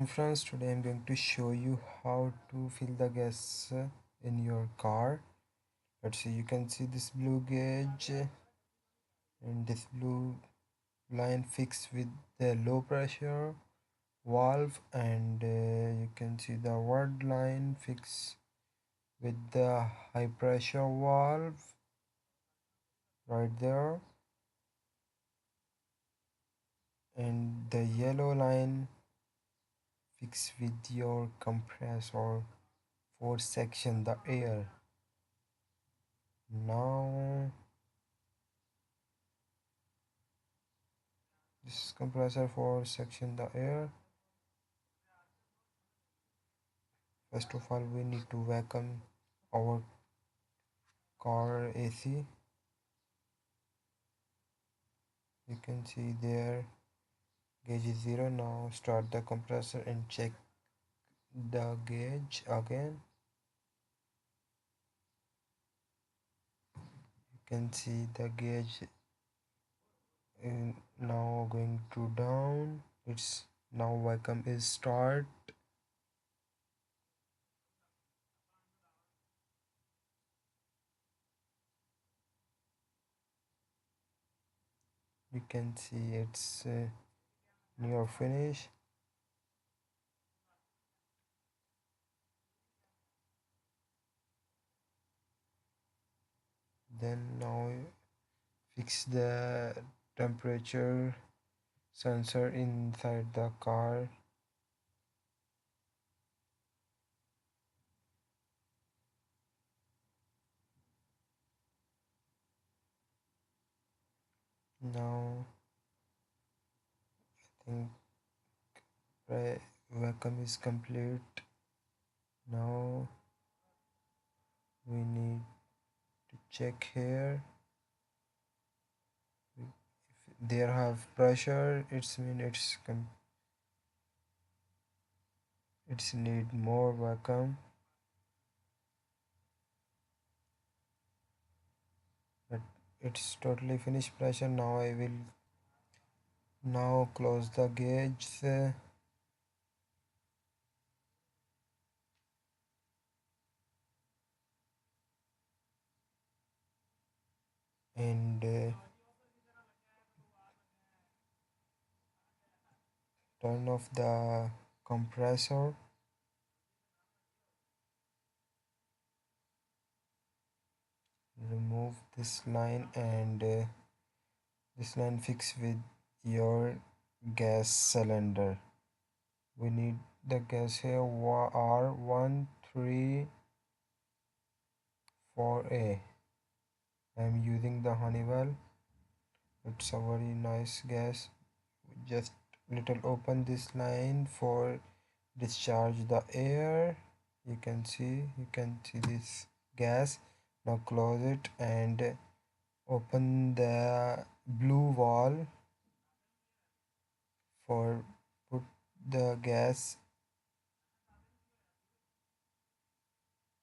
Friends, today I'm going to show you how to fill the gas in your car. Let's see, you can see this blue gauge and this blue line fixed with the low pressure valve, and you can see the word line fixed with the high pressure valve right there, and the yellow line fixed with your compressor for section the air. Now this compressor for section the air. First of all, we need to vacuum our car AC. You can see there gauge is 0. Now start the compressor and check the gauge again. You can see the gauge now going to down. It's now vacuum is start. You can see it's near finish. Then now fix the temperature sensor inside the car. Now I think vacuum is complete. Now we need to check here. If there have pressure, it's need more vacuum. But it's totally finished pressure. Now I will now close the gauge and turn off the compressor. Remove this line and this line fix with your gas cylinder. We need the gas here R134A. I'm using the Honeywell. It's a very nice gas. Just little open this line for discharge the air. You can see this gas. Now close it and open the blue valve for put the gas.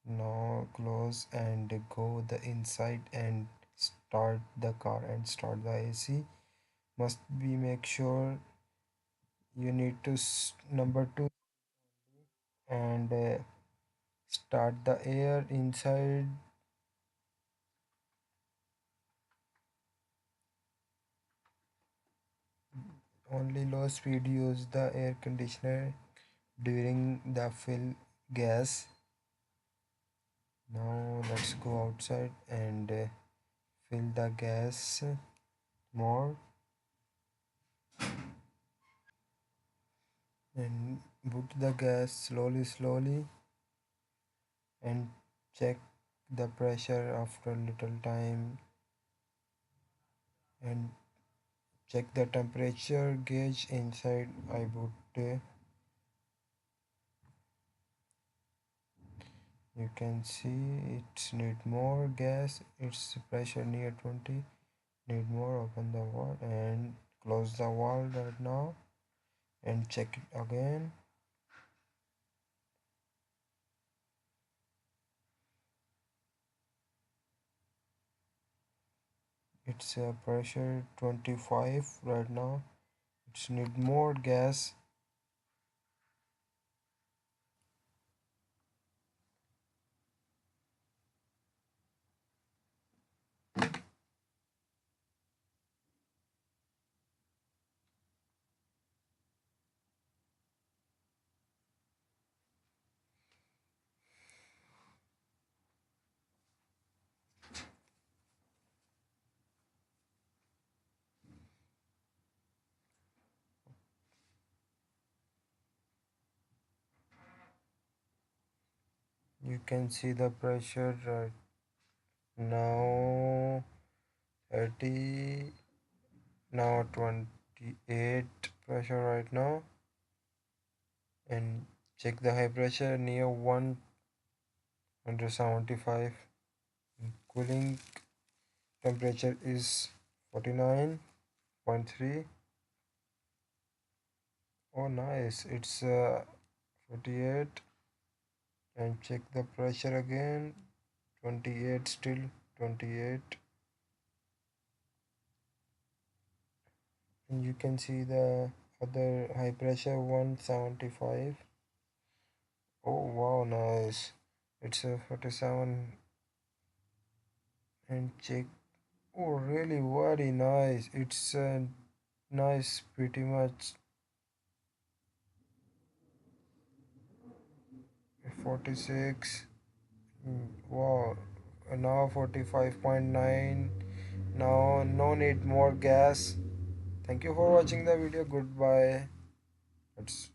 Now close and go the inside and start the car and start the AC. Must be make sure you need to number 2 and start the air inside. Only low speed use the air conditioner during the fill gas. Now let's go outside and fill the gas more and put the gas slowly and check the pressure after a little time and check the temperature gauge inside. I put you can see it's need more gas. Its pressure near 20. Need more. Open the valve and close the valve right now and check it again. It's pressure 25 right now. It's need more gas. You can see the pressure right now. 30, now 28 pressure right now. And check the high pressure near 175. Cooling temperature is 49.3. Oh nice, it's 48. And check the pressure again, 28, still 28. And you can see the other high pressure, 175. Oh wow, nice, it's a 47. And check, oh really very nice, it's nice, pretty much 46. Wow, now 45.9. Now no need more gas. Thank you for watching the video. Goodbye. It's